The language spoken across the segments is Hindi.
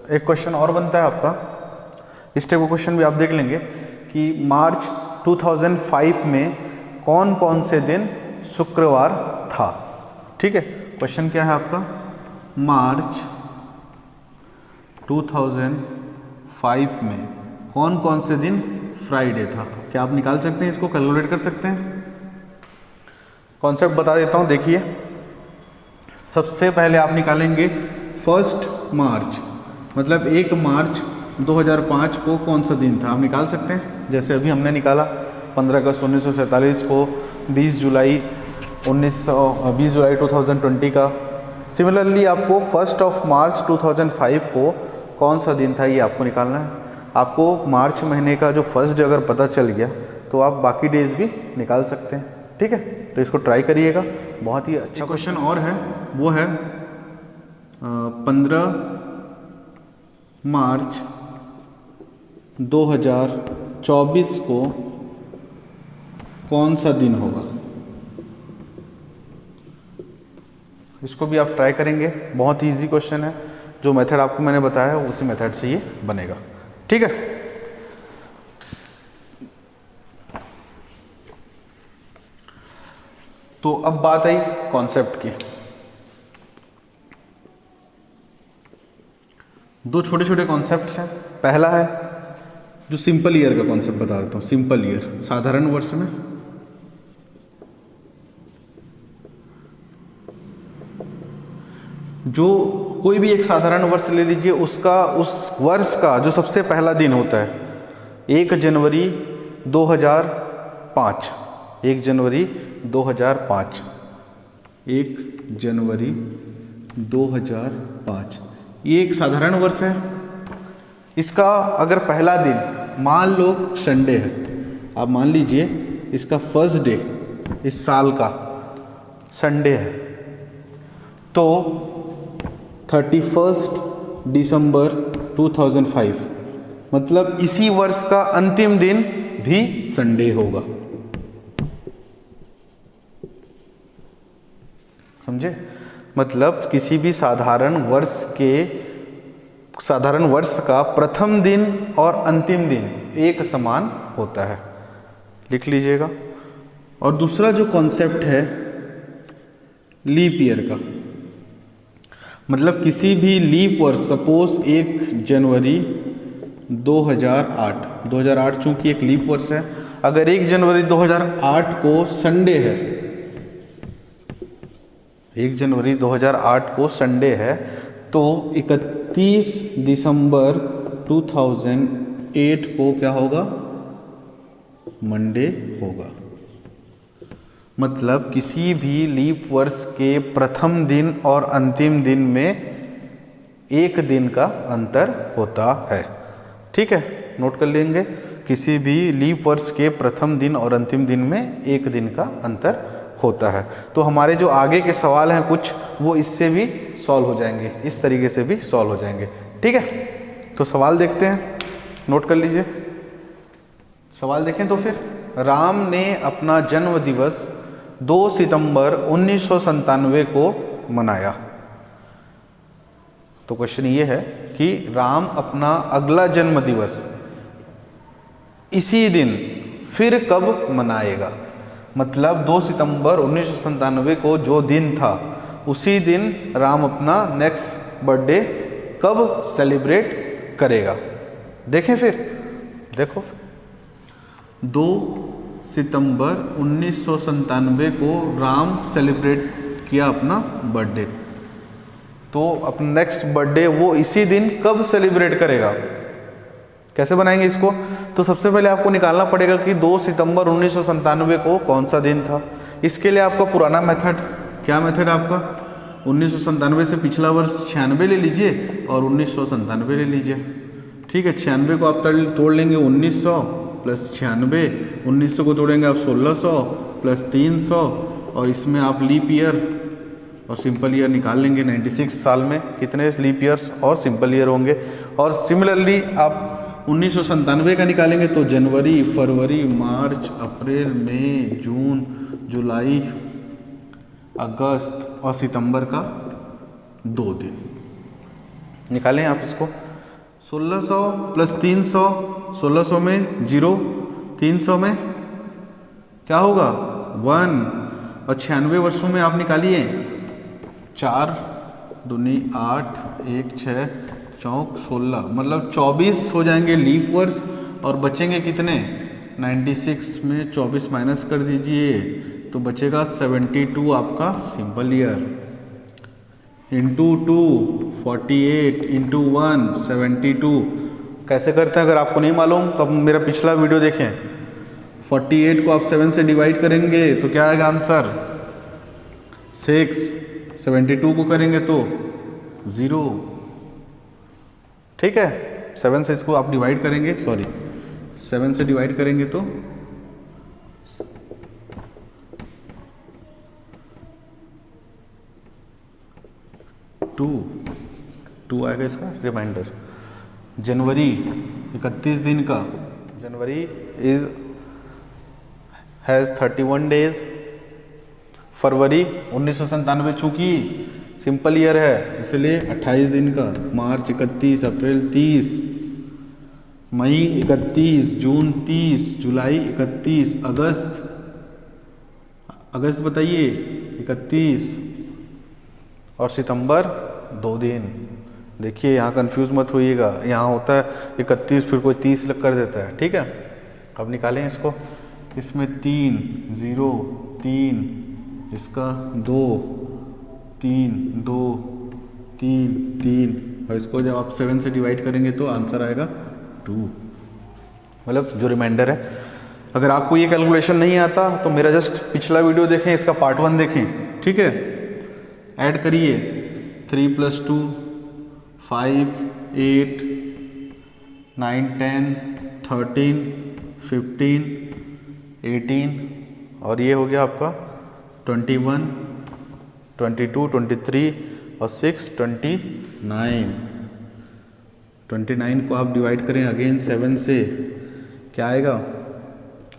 एक क्वेश्चन और बनता है आपका, इस टाइप का क्वेश्चन भी आप देख लेंगे कि मार्च 2005 में कौन कौन से दिन शुक्रवार था। ठीक है, क्वेश्चन क्या है आपका, मार्च 2005 में कौन कौन से दिन फ्राइडे था। क्या आप निकाल सकते हैं, इसको कैलकुलेट कर सकते हैं? कॉन्सेप्ट बता देता हूँ, देखिए। सबसे पहले आप निकालेंगे 1 मार्च, मतलब 1 मार्च 2005 को कौन सा दिन था, आप निकाल सकते हैं। जैसे अभी हमने निकाला 15 अगस्त 1947 को, 20 जुलाई 2020 का। सिमिलरली आपको 1 मार्च 2005 को कौन सा दिन था, ये आपको निकालना है। आपको मार्च महीने का जो फर्स्ट डे अगर पता चल गया तो आप बाकी डेज भी निकाल सकते हैं। ठीक है, तो इसको ट्राई करिएगा, बहुत ही अच्छा क्वेश्चन और है, वो है 15 मार्च 2024 को कौन सा दिन होगा। इसको भी आप ट्राई करेंगे, बहुत ही ईजी क्वेश्चन है। जो मेथड आपको मैंने बताया उसी मेथड से ये बनेगा। ठीक है, तो अब बात आई कॉन्सेप्ट की। दो छोटे छोटे कॉन्सेप्ट्स हैं। पहला है जो सिंपल ईयर का कॉन्सेप्ट बता देता हूँ। सिंपल ईयर, साधारण वर्ष में जो कोई भी एक साधारण वर्ष ले लीजिए, उसका उस वर्ष का जो सबसे पहला दिन होता है 1 जनवरी 2005। 1 जनवरी 2005, 1 जनवरी 2005 ये एक साधारण वर्ष है। इसका अगर पहला दिन मान लो संडे है, आप मान लीजिए इसका फर्स्ट डे इस साल का संडे है, तो 31 दिसंबर 2005 मतलब इसी वर्ष का अंतिम दिन भी संडे होगा। समझे? मतलब किसी भी साधारण वर्ष का प्रथम दिन और अंतिम दिन एक समान होता है, लिख लीजिएगा। और दूसरा जो कॉन्सेप्ट है लीप ईयर का, मतलब किसी भी लीप वर्ष, सपोज 1 जनवरी 2008 चूंकि एक लीप वर्ष है, अगर 1 जनवरी 2008 को संडे है, 1 जनवरी 2008 को संडे है, तो 31 दिसंबर 2008 को क्या होगा, मंडे होगा। मतलब किसी भी लीप वर्ष के प्रथम दिन और अंतिम दिन में एक दिन का अंतर होता है। ठीक है, नोट कर लेंगे, किसी भी लीप वर्ष के प्रथम दिन और अंतिम दिन में एक दिन का अंतर होता है। तो हमारे जो आगे के सवाल हैं कुछ, वो इससे भी सॉल्व हो जाएंगे, इस तरीके से भी सॉल्व हो जाएंगे। ठीक है, तो सवाल देखते हैं, नोट कर लीजिए। सवाल देखें तो फिर, राम ने अपना जन्म दिवस 2 सितंबर 1997 को मनाया। तो क्वेश्चन ये है कि राम अपना अगला जन्म दिवस इसी दिन फिर कब मनाएगा। मतलब 2 सितंबर 1997 को जो दिन था, उसी दिन राम अपना नेक्स्ट बर्थडे कब सेलिब्रेट करेगा। देखें फिर, देखो 2 सितंबर 1997 को राम सेलिब्रेट किया अपना बर्थडे, तो अपना नेक्स्ट बर्थडे वो इसी दिन कब सेलिब्रेट करेगा। कैसे बनाएंगे इसको? तो सबसे पहले आपको निकालना पड़ेगा कि 2 सितंबर 1997 को कौन सा दिन था। इसके लिए आपका पुराना मेथड, क्या मेथड आपका, 1997 से पिछला वर्ष 96 ले लीजिए और 1997 ले लीजिए। ठीक है, 96 को आप तोड़ लेंगे 1900 प्लस 96, 1900 को तोड़ेंगे आप 1600 प्लस 300, और इसमें आप लीप ईयर और सिंपल ईयर निकाल लेंगे। 96 साल में कितने लीप ईयर्स और सिंपल ईयर होंगे। और सिमिलरली आप 1997 का निकालेंगे तो जनवरी, फरवरी, मार्च, अप्रैल, मई, जून, जुलाई, अगस्त और सितंबर का 2 दिन निकालें आप इसको। 1600 प्लस 300, 1600 में 0, 300 में क्या होगा 1, और 96 वर्षों में आप निकालिए 4 दूनी 8, 1 6 चौक 16, मतलब 24 हो जाएंगे लीप वर्ष, और बचेंगे कितने 96 में 24 माइनस कर दीजिए तो बचेगा 72 आपका सिंपल ईयर, इंटू 2 48 इंटू 1 72। कैसे करते हैं अगर आपको नहीं मालूम तो आप मेरा पिछला वीडियो देखें। 48 को आप 7 से डिवाइड करेंगे तो क्या आएगा आंसर 6, 72 को करेंगे तो 0। ठीक है, 7 से इसको आप डिवाइड करेंगे, सॉरी 7 से डिवाइड करेंगे तो 2 आएगा इसका रिमाइंडर। जनवरी 31 दिन का, जनवरी हैज़ 31 डेज। फरवरी 1997 चूंकि सिंपल ईयर है इसलिए 28 दिन का। मार्च 31, अप्रैल 30, मई 31, जून 30, जुलाई 31, अगस्त बताइए 31, और सितंबर 2 दिन। देखिए यहाँ कंफ्यूज मत होइएगा, यहाँ होता है 31 फिर कोई 30 लग कर देता है। ठीक है, अब निकालें इसको। इसमें 3 0 3, इसका 2 3 2 3 3, और इसको जब आप 7 से डिवाइड करेंगे तो आंसर आएगा 2, मतलब जो रिमाइंडर है। अगर आपको ये कैलकुलेशन नहीं आता तो मेरा जस्ट पिछला वीडियो देखें, इसका पार्ट 1 देखें। ठीक है, ऐड करिए 3 + 2 5 8 9 10 13 15 18, और ये हो गया आपका 21 22 23 और 6 29। 29 को आप डिवाइड करें अगेन 7 से, क्या आएगा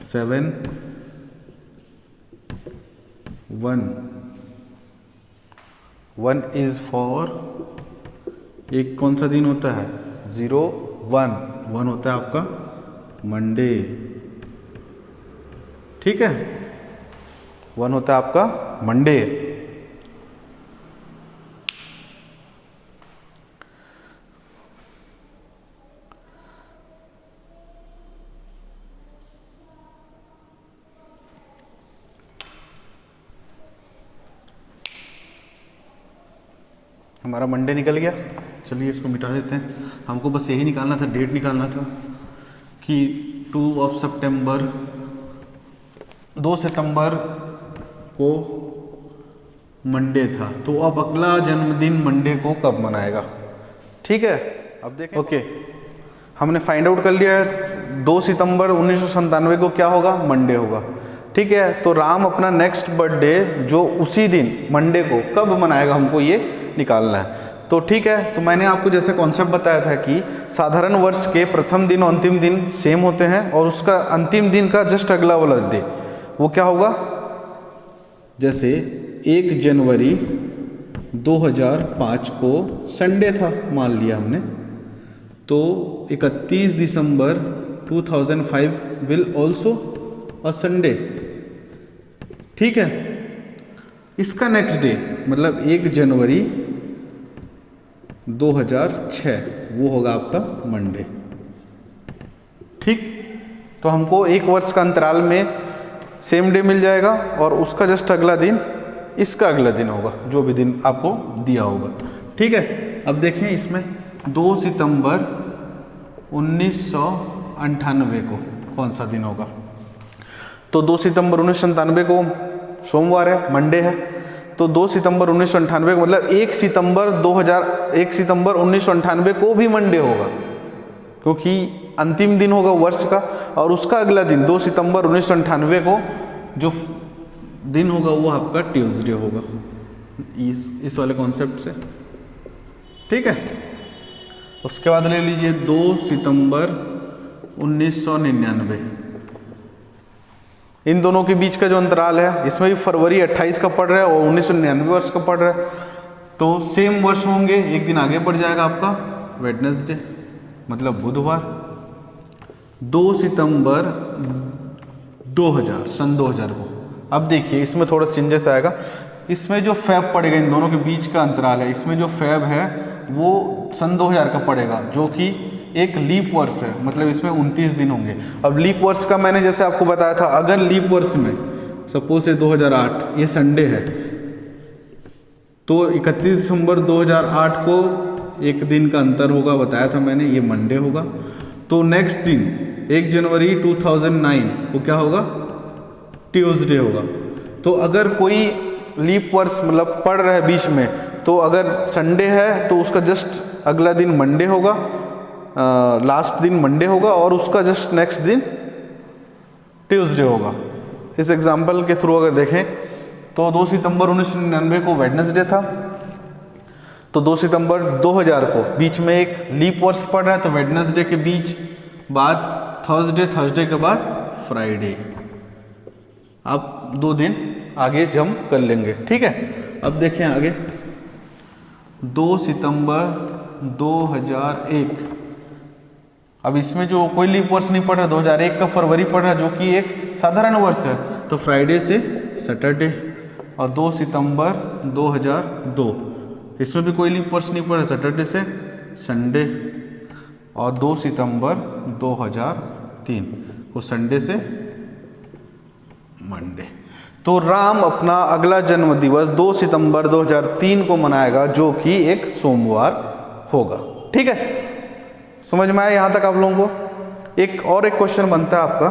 7 1 इज फॉर, एक कौन सा दिन होता है 0 1 होता है आपका मंडे। ठीक है, 1 होता है आपका मंडे। हमारा मंडे निकल गया। चलिए इसको मिटा देते हैं। हमको बस यही निकालना था, डेट निकालना था कि 2 सितंबर 2 सितंबर को मंडे था, तो अब अगला जन्मदिन मंडे को कब मनाएगा। ठीक है, अब देखें। ओके, हमने फाइंड आउट कर लिया है 2 सितंबर 1997 को क्या होगा, मंडे होगा। ठीक है, तो राम अपना नेक्स्ट बर्थडे जो उसी दिन मंडे को कब मनाएगा, हमको ये निकालना है। तो ठीक है, तो मैंने आपको जैसे कॉन्सेप्ट बताया था कि साधारण वर्ष के प्रथम दिन और अंतिम दिन सेम होते हैं, और उसका अंतिम दिन का जस्ट अगला वाला डे वो क्या होगा। जैसे 1 जनवरी 2005 को संडे था मान लिया हमने, तो 31 दिसंबर 2005 विल ऑल्सो अ संडे। ठीक है, इसका नेक्स्ट डे मतलब 1 जनवरी 2006 वो होगा आपका मंडे। ठीक, तो हमको एक वर्ष का अंतराल में सेम डे मिल जाएगा, और उसका जस्ट अगला दिन इसका अगला दिन होगा, जो भी दिन आपको दिया होगा। ठीक है, अब देखें इसमें 2 सितंबर 1998 को कौन सा दिन होगा। तो 2 सितंबर 1997 को सोमवार है, मंडे है। तो 2 सितंबर 1998 को मतलब 1 सितंबर 1998 को भी मंडे होगा, क्योंकि अंतिम दिन होगा वर्ष का, और उसका अगला दिन 2 सितंबर 1998 को जो दिन होगा वो आपका ट्यूसडे होगा, इस वाले कॉन्सेप्ट से। ठीक है, उसके बाद ले लीजिए 2 सितंबर 1999। इन दोनों के बीच का जो अंतराल है, इसमें भी फरवरी 28 का पड़ रहा है और 1999 वर्ष का पड़ रहा है, तो सेम वर्ष होंगे, एक दिन आगे बढ़ जाएगा आपका वेडनेसडे। मतलब बुधवार। 2 सितंबर 2000 सन 2000 को। अब देखिए इसमें थोड़ा चेंजेस आएगा, इसमें जो फैब पड़ेगा इन दोनों के बीच का अंतराल है, इसमें जो फैब है वो सन 2000 का पड़ेगा, जो कि एक लीप वर्ष है, मतलब इसमें 29 दिन होंगे। अब लीप वर्ष का मैंने जैसे आपको बताया था, अगर लीप वर्ष में सपोज 2008 ये संडे है तो 31 दिसंबर 2008 को एक दिन का अंतर होगा, बताया था मैंने, ये मंडे होगा। तो नेक्स्ट दिन 1 जनवरी 2009 को क्या होगा, ट्यूसडे होगा। तो अगर कोई लीप वर्ष मतलब पड़ रहा है बीच में, तो अगर संडे है तो उसका जस्ट अगला दिन मंडे होगा, लास्ट दिन मंडे होगा, और उसका जस्ट नेक्स्ट दिन ट्यूसडे होगा। इस एग्जाम्पल के थ्रू अगर देखें तो 2 सितंबर 1999 को वेडनेसडे था, तो 2 सितंबर 2000 को बीच में एक लीप वर्ष पड़ रहा है, तो वेडनेसडे के बीच बाद थर्सडे, थर्सडे के बाद फ्राइडे। आप 2 दिन आगे जंप कर लेंगे, ठीक है। अब देखें आगे, 2 सितंबर 2001, अब इसमें जो कोई लीप वर्ष नहीं पड़ रहा, 2001 का फरवरी पड़ रहा है, जो कि एक साधारण वर्ष है, तो फ्राइडे से सैटरडे। और 2 सितंबर 2002, इसमें भी कोई लीप वर्ष नहीं पड़ रहा, सैटरडे से संडे। और 2 सितंबर 2003 को संडे से मंडे। तो राम अपना अगला जन्म दिवस 2 सितंबर 2003 को मनाएगा, जो कि एक सोमवार होगा, ठीक है। समझ में आया यहाँ तक आप लोगों को। एक क्वेश्चन बनता है आपका,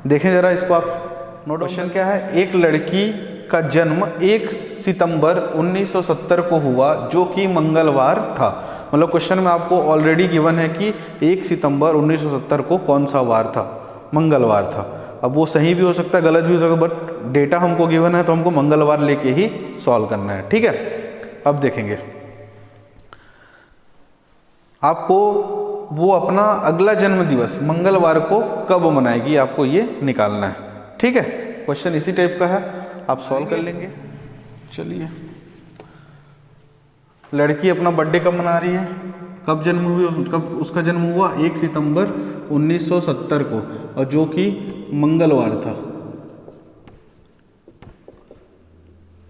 देखें जरा इसको आप नोट। क्वेश्चन क्या है, एक लड़की का जन्म 1 सितंबर 1970 को हुआ, जो कि मंगलवार था। मतलब क्वेश्चन में आपको ऑलरेडी गिवन है कि 1 सितंबर 1970 को कौन सा वार था, मंगलवार था। अब वो सही भी हो सकता है, गलत भी हो सकता है, बट डेटा हमको गिवन है तो हमको मंगलवार लेके ही सॉल्व करना है, ठीक है। अब देखेंगे आपको वो अपना अगला जन्म दिवस मंगलवार को कब मनाएगी, आपको ये निकालना है, ठीक है। क्वेश्चन इसी टाइप का है, आप सॉल्व कर लेंगे। चलिए, लड़की अपना बर्थडे कब मना रही है, कब जन्म हुई, कब उसका जन्म हुआ, 1 सितंबर 1970 को, और जो कि मंगलवार था,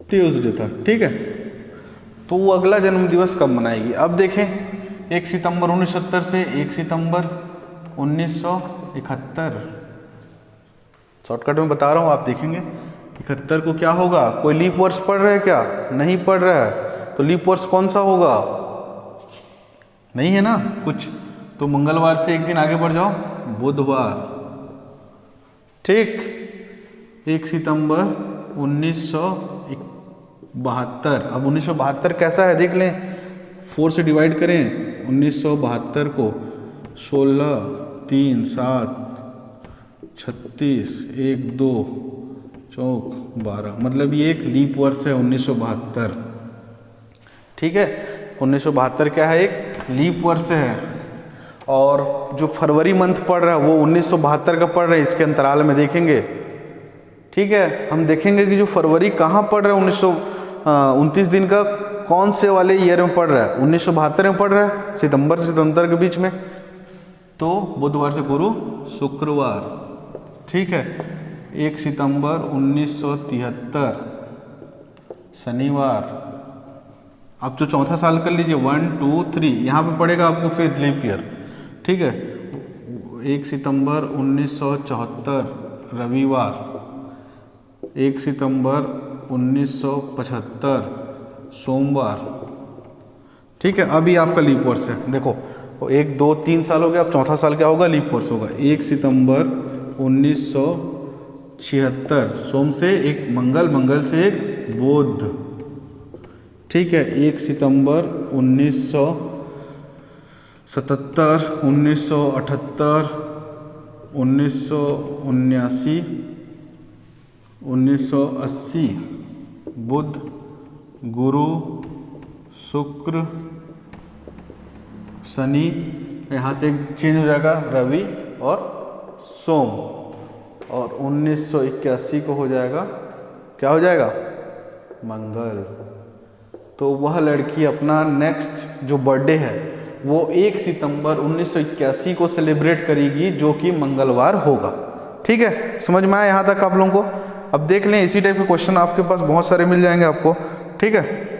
ट्यूसडे था, ठीक है। तो वो अगला जन्म दिवस कब मनाएगी। अब देखें 1 सितंबर 1970 से 1 सितंबर 1971, शॉर्टकट में बता रहा हूँ, आप देखेंगे 71 को क्या होगा, कोई लीप वर्ष पड़ रहा है क्या, नहीं पड़ रहा है, तो लीप वर्ष कौन सा होगा, नहीं है ना कुछ, तो मंगलवार से एक दिन आगे बढ़ जाओ, बुधवार, ठीक। 1 सितंबर 1972, अब 1972 कैसा है देख लें, 4 से डिवाइड करें 1972 को, 16, 3, 7, 36, 1, 2, 4, 12, मतलब ये एक लीप वर्ष है 1972, ठीक है। 1972 क्या है, एक लीप वर्ष है। और जो फरवरी मंथ पड़ रहा है वो 1972 का पड़ रहा है, इसके अंतराल में देखेंगे, ठीक है। हम देखेंगे कि जो फरवरी कहाँ पड़ रहा है, 1929 दिन का कौन से वाले ईयर में पड़ रहा है, 1972 में पड़ रहा है, सितंबर से सितंबर के बीच में, तो बुधवार से गुरु शुक्रवार, ठीक है। 1 सितंबर 1973 शनिवार। अब जो चौथा साल कर लीजिए, 1, 2, 3, यहाँ पे पड़ेगा आपको फिर लीप ईयर, ठीक है। 1 सितंबर 1974 रविवार, 1 सितंबर 1975 सोमवार, ठीक है। अभी आपका लीप वर्ष है, देखो 1, 2, 3 साल हो गया, अब चौथा साल क्या होगा, लीप वर्ष होगा। 1 सितंबर 1976 सोम से एक मंगल, मंगल से एक बुध, ठीक है। 1 सितंबर 1977, 1978, 1979, 1980 बुध, गुरु, शुक्र, शनि, यहाँ से चेंज हो जाएगा रवि और सोम, और 1981 को हो जाएगा, क्या हो जाएगा, मंगल। तो वह लड़की अपना नेक्स्ट जो बर्थडे है वो 1 सितंबर 1981 को सेलिब्रेट करेगी, जो कि मंगलवार होगा। ठीक है, समझ में आया यहाँ तक आप लोगों को? अब देख लें, इसी टाइप के क्वेश्चन आपके पास बहुत सारे मिल जाएंगे आपको। ठीक है।